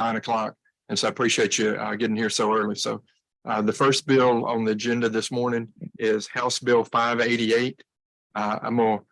9 o'clock. And so I appreciate you getting here so early. So the first bill on the agenda this morning is House Bill 588. I'm going to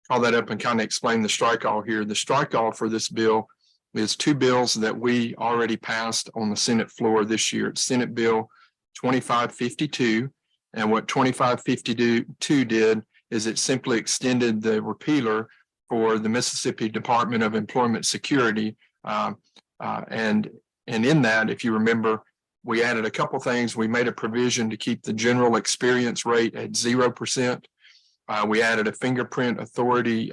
call that up and kind of explain the strike all here. The strike all for this bill is two bills that we already passed on the Senate floor this year. It's Senate Bill 2552. And what 2552 did is it simply extended the repealer for the Mississippi Department of Employment Security. And in that, if you remember, we added a couple things. We made a provision to keep the general experience rate at 0%. We added a fingerprint authority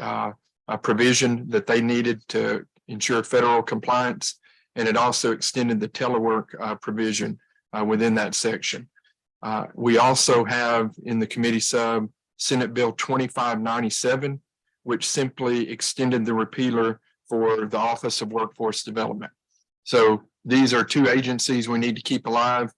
provision that they needed to ensure federal compliance. And it also extended the telework provision within that section. We also have in the committee sub Senate Bill 2597, which simply extended the repealer for the Office of Workforce Development. So these are two agencies we need to keep alive.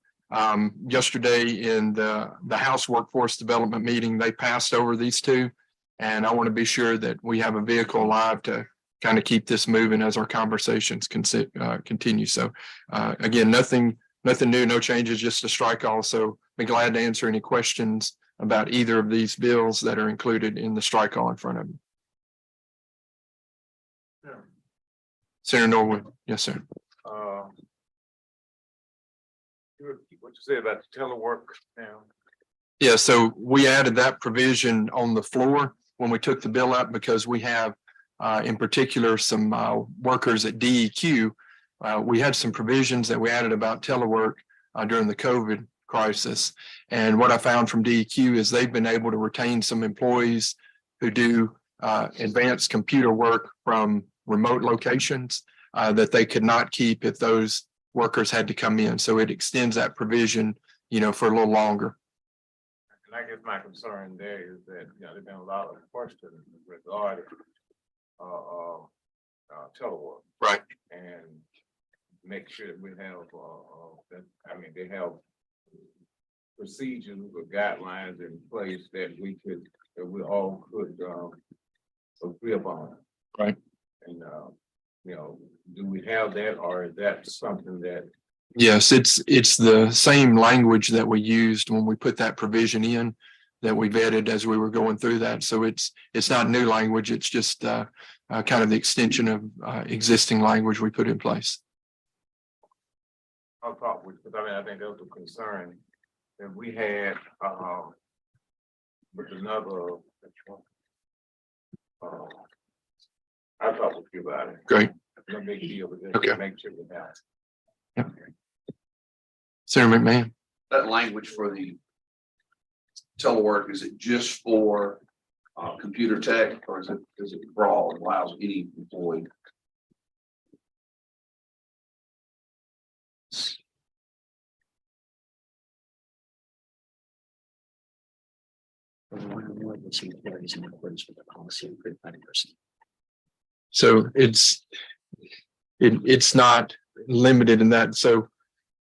Yesterday in the House Workforce Development meeting, they passed over these two. And I want to be sure that we have a vehicle alive to kind of keep this moving as our conversations continue. So again, nothing new, no changes, just a strike all. So be glad to answer any questions about either of these bills that are included in the strike all in front of you. Yeah. Senator Norwood. Yes, sir. What you say about the telework now? Yeah, so we added that provision on the floor when we took the bill up because we have in particular some workers at DEQ. We had some provisions that we added about telework during the COVID crisis. And what I found from DEQ is they've been able to retain some employees who do advanced computer work from remote locations that they could not keep if those workers had to come in. So it extends that provision, for a little longer. And I guess my concern there is that, there's been a lot of questions regarding telework. Right. And make sure that we have, they have procedures or guidelines in place that we all could agree upon. Right. And, do we have that, or is that something that? Yes, it's the same language that we used when we put that provision in that we vetted as we were going through that. So it's not new language. It's just kind of the extension of existing language we put in place. I'll talk with, because I think that was a concern that we had with another. I'll talk with you about it. Great. No big deal with this. Okay. Make sure we have. Yep. Senator McMahon. That language for the telework, is it just for computer tech, or is it broad, allows any employee? So it's not limited in that. So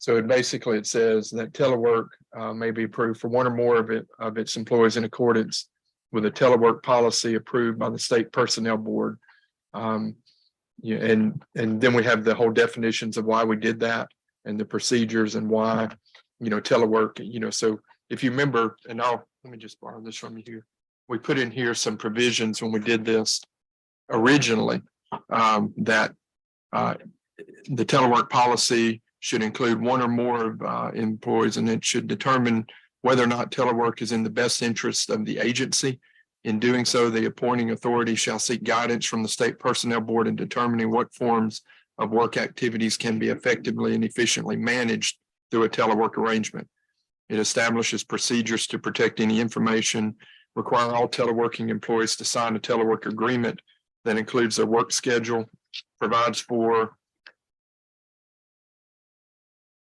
it basically says that telework may be approved for one or more of its employees in accordance with a telework policy approved by the state personnel board. And then we have the whole definitions of why we did that and the procedures and why, telework, so if you remember, and let me just borrow this from you here. We put in here some provisions when we did this originally, that the telework policy should include one or more of employees, and it should determine whether or not telework is in the best interest of the agency. In doing so, the appointing authority shall seek guidance from the state personnel board in determining what forms of work activities can be effectively and efficiently managed through a telework arrangement. It establishes procedures to protect any information, require all teleworking employees to sign a telework agreement that includes their work schedule, provides for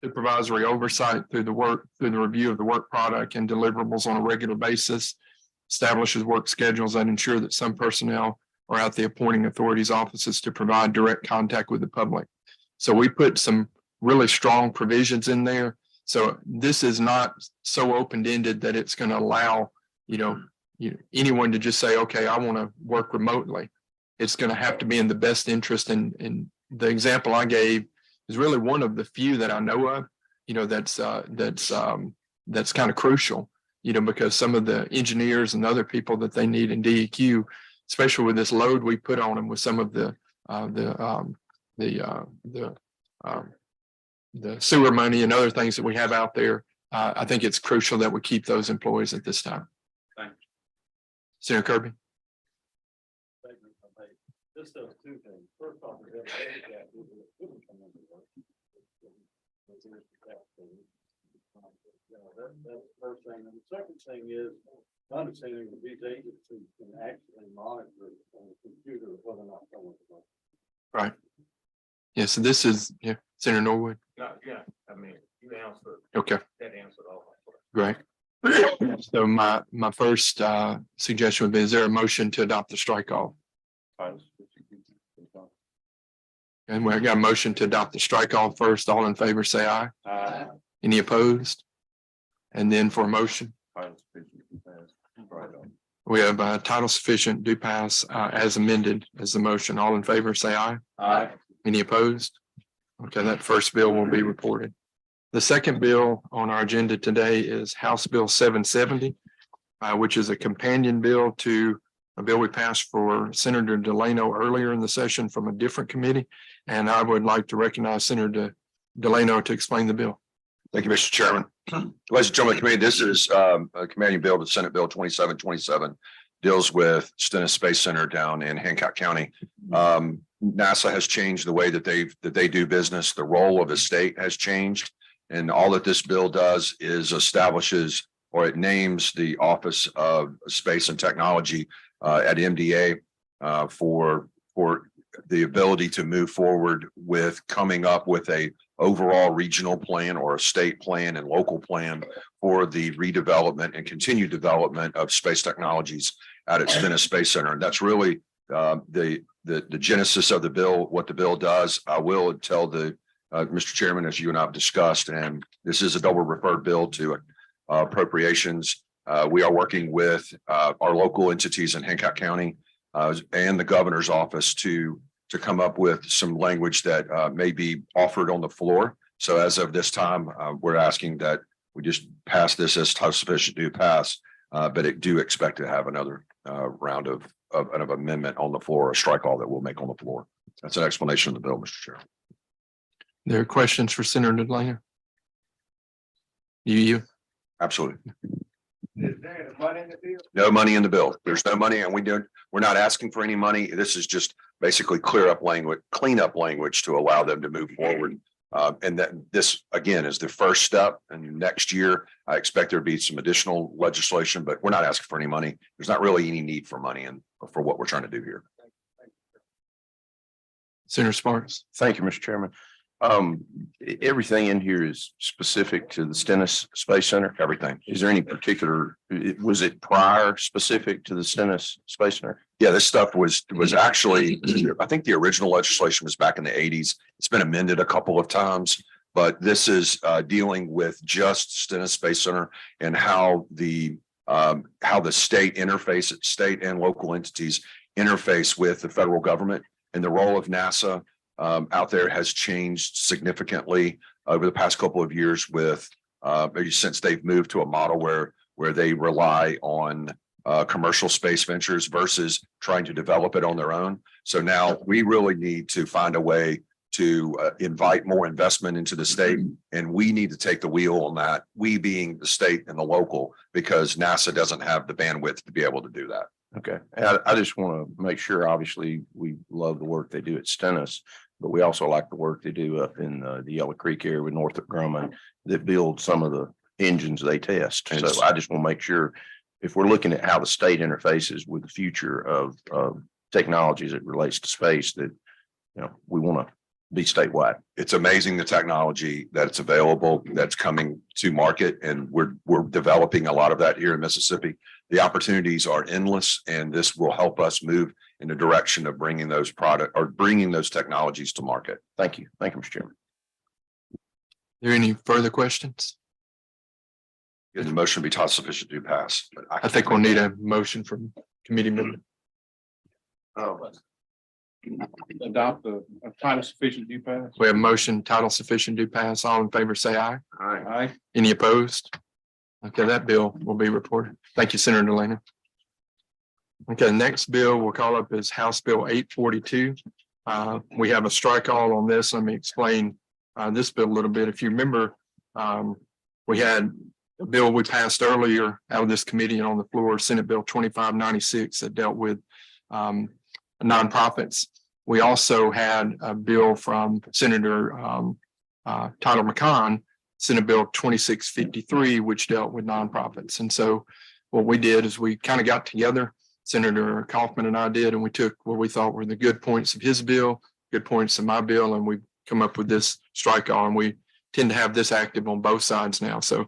supervisory oversight through the review of the work product and deliverables on a regular basis, establishes work schedules that ensure that some personnel are at the appointing authority's offices to provide direct contact with the public. So we put some really strong provisions in there. So this is not so open-ended that it's going to allow, anyone to just say, okay, I want to work remotely. It's going to have to be in the best interest. And the example I gave is really one of the few that I know of, that's kind of crucial, because some of the engineers and other people that they need in DEQ, especially with this load we put on them with some of the sewer money and other things that we have out there. I think it's crucial that we keep those employees at this time. Thanks. Senator Kirby. This does two things. First off, we have a handicap who couldn't come into work. That's the first thing. And the second thing is understanding that these agencies can actually monitor on the computer whether or not someone's working. Right. Yeah, so this is, Senator Norwood. No, yeah, I mean, you answered. Okay, That answered all my questions. great. So my first suggestion would be, is there a motion to adopt the strike off? And we got a motion to adopt the strike off first. All in favor, say aye. Any opposed? And then for a motion, we have title sufficient do pass as amended as the motion. All in favor, say aye. Aye. Any opposed? Okay, that first bill will be reported. The second bill on our agenda today is House Bill 770, which is a companion bill to a bill we passed for Senator Delano earlier in the session from a different committee. And I would like to recognize Senator Delano to explain the bill. Thank you, Mr. Chairman. Ladies and gentlemen, committee, this is a companion bill to Senate Bill 2727, deals with Stennis Space Center down in Hancock County. NASA has changed the way that they do business. The role of the state has changed. And all that this bill does is establishes, or it names, the Office of Space and Technology at MDA for the ability to move forward with coming up with a overall regional plan or a state plan and local plan for the redevelopment and continued development of space technologies out at Stennis Space Center. And that's really the genesis of the bill, what the bill does. I will tell Mr. Chairman, as you and I have discussed, and this is a double referred bill to appropriations. We are working with our local entities in Hancock County and the governor's office to come up with some language that may be offered on the floor. So as of this time, we're asking that we just pass this as title sufficient to pass, but it do expect to have another round of amendment on the floor, a strike all that we'll make on the floor. That's an explanation of the bill, Mr. Chair. There are questions for Senator Delano? You? Absolutely. Is there money in the bill? No money in the bill. There's no money, and we're not asking for any money. This is just basically clean up language to allow them to move forward. And that this, again, is the first step. And next year, I expect there to be some additional legislation, but we're not asking for any money. There's not really any need for money and for what we're trying to do here. Senator Sparks. Thank you, Mr. Chairman. Everything in here is specific to the Stennis Space Center. Everything. Is there any particular, was it prior specific to the Stennis Space Center? Yeah, this stuff was actually, I think the original legislation was back in the 80s. It's been amended a couple of times, but this is dealing with just Stennis Space Center and how the state and local entities interface with the federal government, and the role of NASA out there has changed significantly over the past couple of years with maybe since they've moved to a model where they rely on commercial space ventures versus trying to develop it on their own. So now we really need to find a way to invite more investment into the state, and we need to take the wheel on that, we being the state and the local, because NASA doesn't have the bandwidth to be able to do that. Okay. And I just want to make sure, obviously, we love the work they do at Stennis, but we also like the work they do up in the Yellow Creek area with Northrop Grumman that build some of the engines they test. So I just want to make sure, if we're looking at how the state interfaces with the future of technologies that relates to space, that, we want to be statewide. It's amazing the technology that's available, that's coming to market, and we're developing a lot of that here in Mississippi. The opportunities are endless, and this will help us move in the direction of bringing those technologies to market. Thank you. Thank you, Mr. Chairman. Are there any further questions? The motion will be title sufficient to pass. I think we'll need a motion from committee member. adopt a title sufficient due pass. We have motion, title sufficient due pass. All in favor, say aye. Aye. Any opposed? Okay, that bill will be reported. Thank you, Senator Delana. Okay, next bill we'll call up is House Bill 842. We have a strike all on this. Let me explain this bill a little bit. If you remember, we had a bill we passed earlier out of this committee and on the floor, Senate Bill 2596, that dealt with nonprofits. We also had a bill from Senator Tyler McCon, Senate Bill 2653, which dealt with nonprofits. And so what we did is we kind of got together, Senator Kaufman and I did, and we took what we thought were the good points of his bill, good points of my bill, and we come up with this strike all. And we tend to have this active on both sides now. So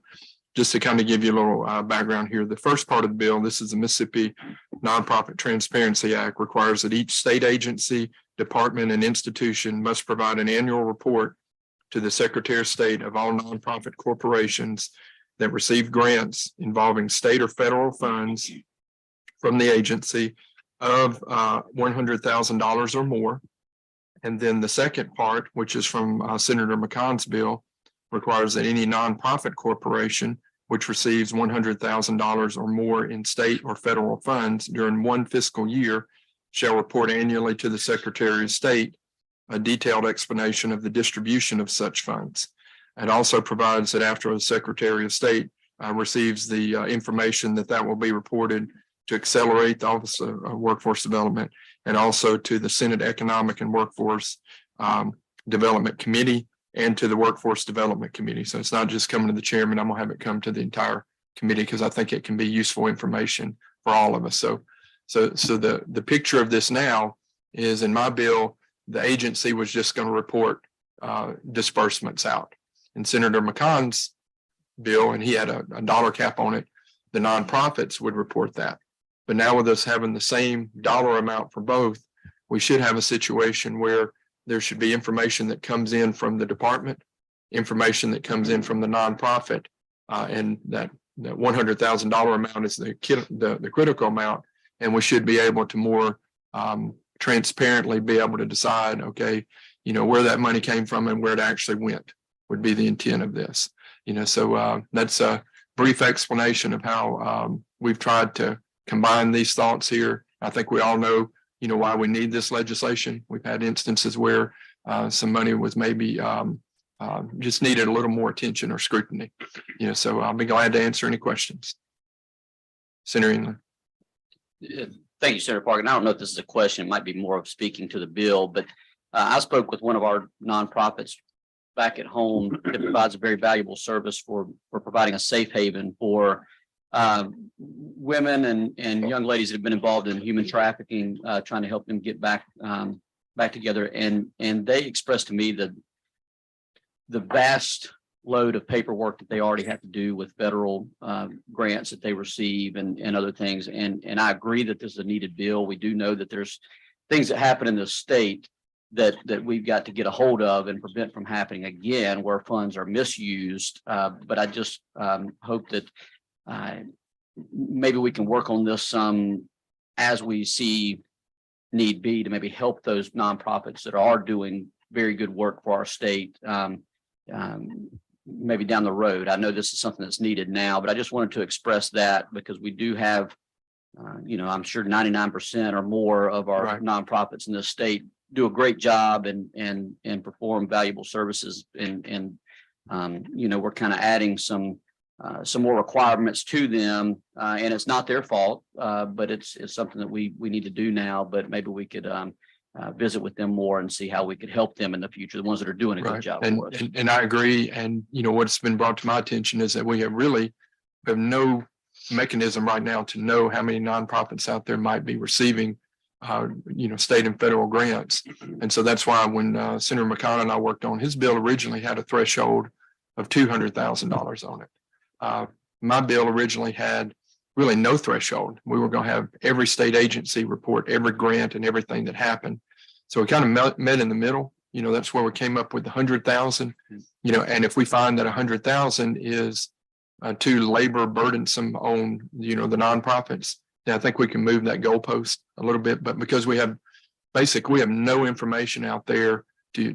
just to kind of give you a little background here, the first part of the bill, this is the Mississippi Nonprofit Transparency Act, requires that each state agency, department, and institution must provide an annual report to the Secretary of State of all nonprofit corporations that receive grants involving state or federal funds from the agency of $100,000 or more. And then the second part, which is from Senator McConn's bill, requires that any nonprofit corporation which receives $100,000 or more in state or federal funds during one fiscal year shall report annually to the Secretary of State a detailed explanation of the distribution of such funds. It also provides that after the Secretary of State receives the information that will be reported to accelerate the Office of Workforce Development and also to the Senate Economic and Workforce Development Committee and to the Workforce Development Committee. So it's not just coming to the chairman. I'm gonna have it come to the entire committee because I think it can be useful information for all of us. So the picture of this now is in my bill, the agency was just going to report disbursements out. In Senator McConn's bill, and he had a dollar cap on it, the nonprofits would report that. But now with us having the same dollar amount for both, we should have a situation where there should be information that comes in from the department, information that comes in from the nonprofit, and that $100,000 amount is the critical amount. And we should be able to more transparently be able to decide, okay, where that money came from and where it actually went would be the intent of this. So that's a brief explanation of how we've tried to combine these thoughts here. I think we all know, why we need this legislation. We've had instances where some money was maybe just needed a little more attention or scrutiny. So I'll be glad to answer any questions. Senator England. Thank you, Senator Parker. And I don't know if this is a question, it might be more of speaking to the bill, but I spoke with one of our nonprofits back at home that provides a very valuable service for providing a safe haven for women and young ladies that have been involved in human trafficking, trying to help them get back together. And they expressed to me the vast load of paperwork that they already have to do with federal grants that they receive and other things. And I agree that this is a needed bill. We do know that there's things that happen in the state that we've got to get a hold of and prevent from happening again where funds are misused. But I just hope that maybe we can work on this some as we see need be to maybe help those nonprofits that are doing very good work for our state. Maybe down the road. I know this is something that's needed now, but I just wanted to express that because we do have, I'm sure 99% or more of our nonprofits in this state do a great job and perform valuable services. And we're kind of adding some more requirements to them, and it's not their fault, but it's something that we need to do now. But maybe we could visit with them more and see how we could help them in the future, the ones that are doing a good job for us. And I agree. And what's been brought to my attention is that we have no mechanism right now to know how many nonprofits out there might be receiving state and federal grants. And so that's why when Senator McConnell and I worked on his bill, originally had a threshold of $200,000 on it. My bill originally had really no threshold. We were going to have every state agency report every grant and everything that happened. So we kind of met in the middle. That's where we came up with the 100,000. And if we find that 100,000 is too labor burdensome on the nonprofits, then I think we can move that goalpost a little bit. But because we have basic, we have no information out there to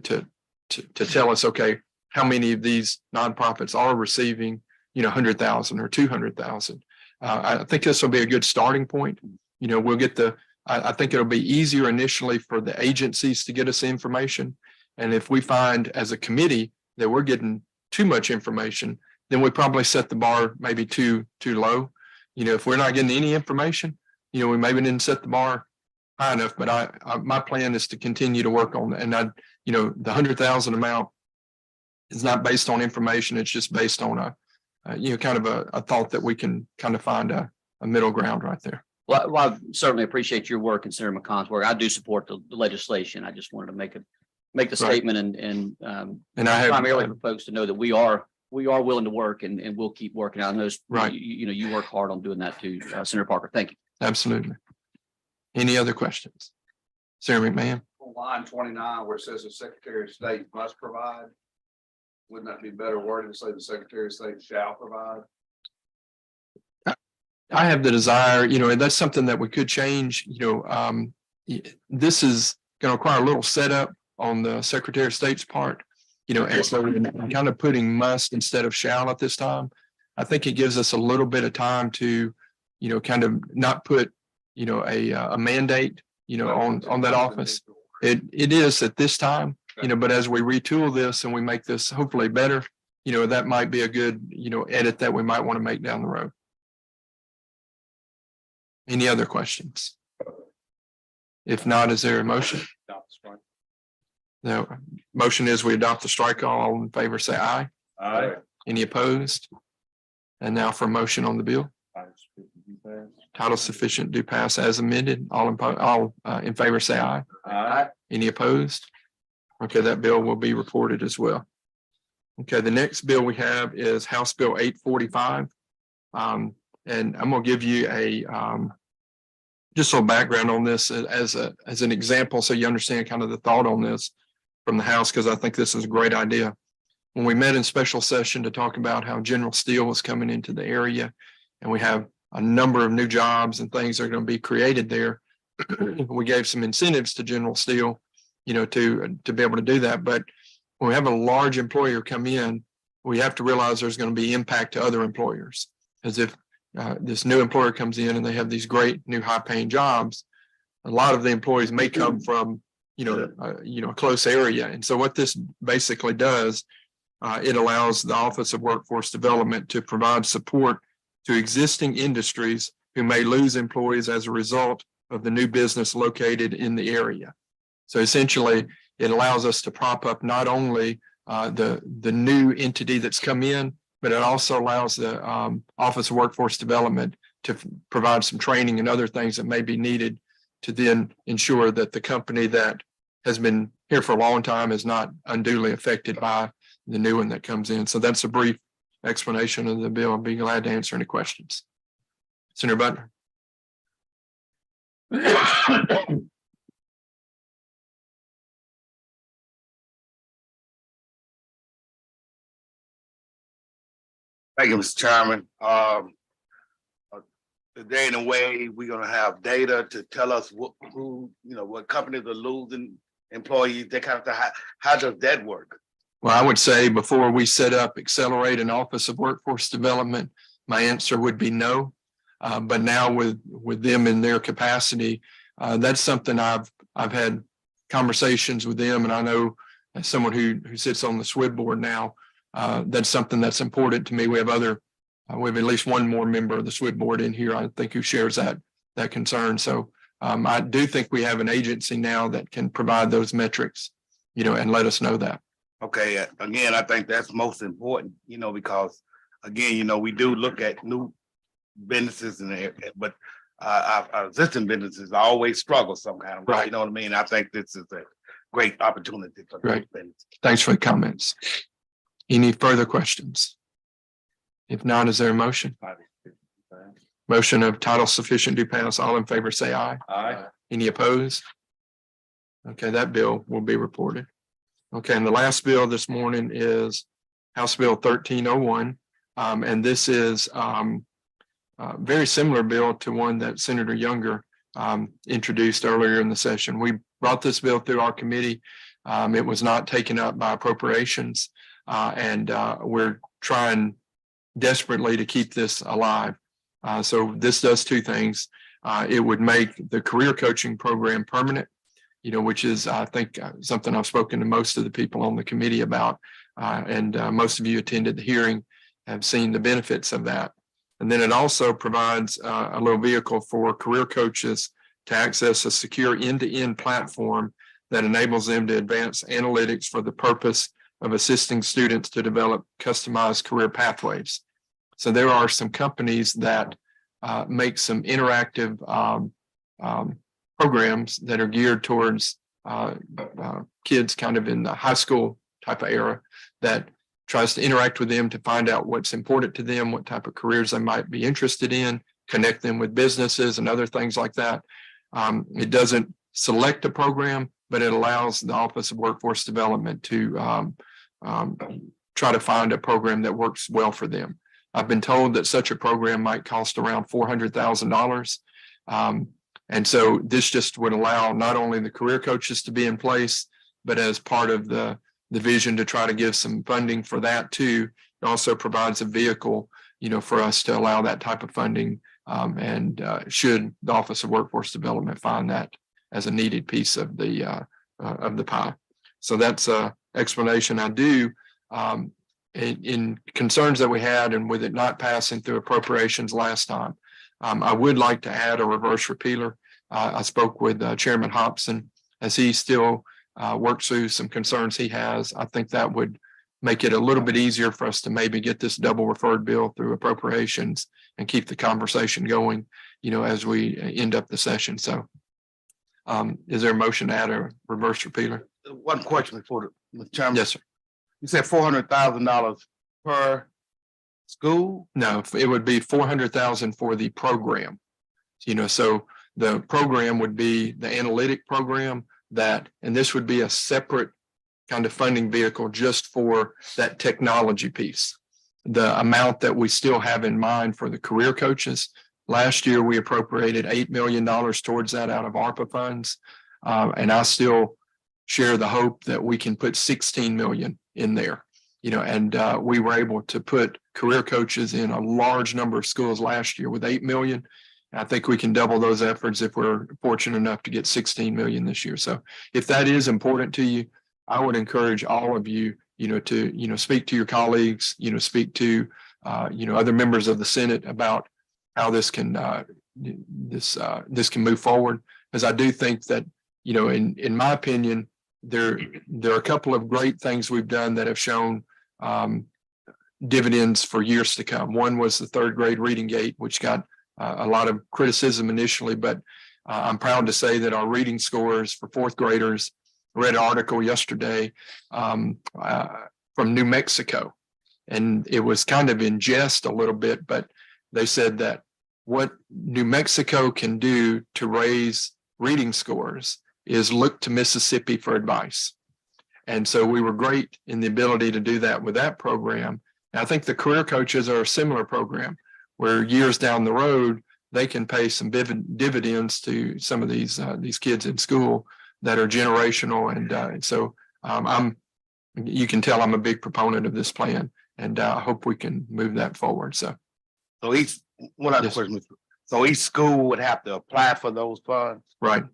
tell us, okay, how many of these nonprofits are receiving, 100,000 or 200,000. I think this will be a good starting point. We'll get I think it'll be easier initially for the agencies to get us information. And if we find as a committee that we're getting too much information, then we probably set the bar maybe too low. If we're not getting any information, we maybe didn't set the bar high enough, but my plan is to continue to work on that. And the 100,000 amount is not based on information. It's just based on kind of a thought that we can kind of find a middle ground right there. Well, I certainly appreciate your work and Senator McConnell's work. I do support the legislation. I just wanted to make the Right. statement and And I have primarily for folks to know that we are willing to work and we'll keep working. I know, Right. you work hard on doing that too, Senator Parker. Thank you. absolutely. Any other questions? Senator McMahon? On line 29, where it says the Secretary of State must provide. Wouldn't that be better worded to say the Secretary of State shall provide? I have the desire, and that's something that we could change, this is going to require a little setup on the Secretary of State's part, and so I'm kind of putting must instead of shall at this time. I think it gives us a little bit of time to, kind of not put, a mandate, on that office. It is at this time, but as we retool this and we make this hopefully better, that might be a good, edit that we might want to make down the road. Any other questions? If not, is there a motion? No, motion is we adopt the strike all in favor, say aye. Aye. Any opposed? And now for a motion on the bill, title sufficient do pass as amended. All in favor, say aye. Aye. Any opposed? Okay, that bill will be reported as well. Okay, the next bill we have is House Bill 845. And I'm gonna give you just a little background on this as an example, so you understand kind of the thought on this from the House, because I think this is a great idea. When we met in special session to talk about how General Steel was coming into the area, and we have a number of new jobs and things that are going to be created there, we gave some incentives to General Steel, to be able to do that. But when we have a large employer come in, we have to realize there's going to be impact to other employers. As if this new employer comes in and they have these great new high-paying jobs, a lot of the employees may come from, a close area. And so what this basically does, it allows the Office of Workforce Development to provide support to existing industries who may lose employees as a result of the new business located in the area. So essentially, it allows us to prop up not only the new entity that's come in, but it also allows the Office of Workforce Development to provide some training and other things that may be needed to then ensure that the company that has been here for a long time is not unduly affected by the new one that comes in. So that's a brief explanation of the bill. I'll be glad to answer any questions. Senator Butler. Thank you, Mr. Chairman. Today, in a way, we're gonna have data to tell us what companies are losing employees, that kind of thing. How does that work? Well, I would say before we set up Accelerate an Office of Workforce Development, my answer would be no. But now with them in their capacity, that's something I've had conversations with them, and I know as someone who sits on the SWIB board now, that's something that's important to me. We have at least one more member of the SWIB board in here, I think, who shares that concern. So I do think we have an agency now that can provide those metrics, and let us know that. Okay, again, I think that's most important, because again, we do look at new businesses but our existing businesses always struggle some kind of way, Right. you know what I mean? I think this is a great opportunity for Right. businesses. Thanks for the comments. Any further questions? If not, is there a motion? Motion of title sufficient to pass. All in favor, say aye. Aye. Any opposed? Okay, that bill will be reported. Okay, and the last bill this morning is House Bill 1301. And this is a very similar bill to one that Senator Younger introduced earlier in the session. We brought this bill through our committee. It was not taken up by appropriations, and we're trying desperately to keep this alive. So this does two things. It would make the career coaching program permanent, which is, I think, something I've spoken to most of the people on the committee about. And most of you attended the hearing, have seen the benefits of that. And then it also provides a little vehicle for career coaches to access a secure end-to-end platform that enables them to advance analytics for the purpose of assisting students to develop customized career pathways. So there are some companies that make some interactive programs that are geared towards kids kind of in the high school type of era that tries to interact with them to find out what's important to them, what type of careers they might be interested in, connect them with businesses and other things like that. It doesn't select a program, but it allows the Office of Workforce Development to try to find a program that works well for them. I've been told that such a program might cost around $400,000. And so this just would allow not only the career coaches to be in place, but as part of the vision to try to give some funding for that too. It also provides a vehicle, for us to allow that type of funding. And should the Office of Workforce Development find that as a needed piece of the pie. So that's an explanation. I do, in concerns that we had and with it not passing through appropriations last time, I would like to add a reverse repealer. I spoke with Chairman Hobson as he still works through some concerns he has. I think that would make it a little bit easier for us to maybe get this double referred bill through appropriations and keep the conversation going, as we end up the session. So is there a motion to add a reverse repealer? One question before the Chairman. Yes, sir. You said $400,000 per school? No, it would be 400,000 for the program. So the program would be the analytic program and this would be a separate kind of funding vehicle just for that technology piece. The amount that we still have in mind for the career coaches, last year we appropriated $8 million towards that out of ARPA funds. And I still share the hope that we can put 16 million in there, and we were able to put career coaches in a large number of schools last year with 8 million. I think we can double those efforts if we're fortunate enough to get 16 million this year. So if that is important to you, I would encourage all of you, to, speak to your colleagues, speak to, other members of the Senate about how this can, this can move forward. Because I do think that, in my opinion, there are a couple of great things we've done that have shown dividends for years to come. One was the third grade reading gate, which got a lot of criticism initially, but I'm proud to say that our reading scores for fourth graders, I read an article yesterday from New Mexico, and it was kind of in jest a little bit, but they said that what New Mexico can do to raise reading scores is look to Mississippi for advice. And so we were great in the ability to do that with that program. And I think the career coaches are a similar program where years down the road, they can pay some dividends to some of these kids in school that are generational. And so you can tell I'm a big proponent of this plan, and I hope we can move that forward. So One other Yes. question. So each school would have to apply for those funds? right.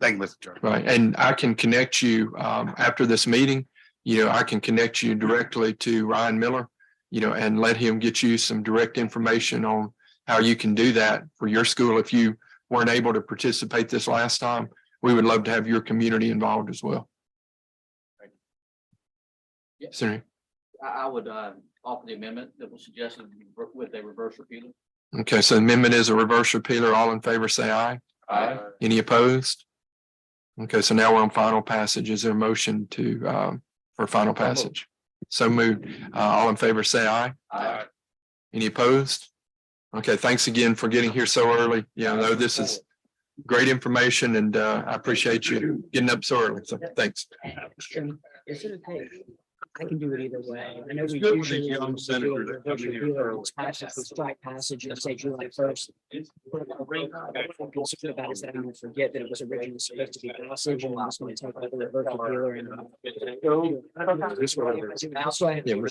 Thank you, Mr. Chairman. Right. And I can connect you after this meeting, I can connect you directly to Ryan Miller, and let him get you some direct information on how you can do that for your school. If you weren't able to participate this last time, we would love to have your community involved as well. Yes. Sorry. I would offer the amendment that was suggested with a reverse repealer. Okay, so the amendment is a reverse repealer. All in favor, say aye. Aye. Any opposed? Okay, so now we're on final passage. Is there a motion to for final passage? So moved. All in favor, say aye. Aye. Any opposed? Okay, thanks again for getting here so early. Yeah, I know this is great information, and I appreciate you getting up so early. So thanks. Is it okay? I can do it either way. I know It's we good when the usually. young do a senator that come in virtual here deal, early. it's passage, we strike passage and say July first. What I'm concerned about is that I'm gonna forget that it was originally supposed to be passage and I'm just gonna take over the virtual dealer and. This one. Also, I have. Yeah, we're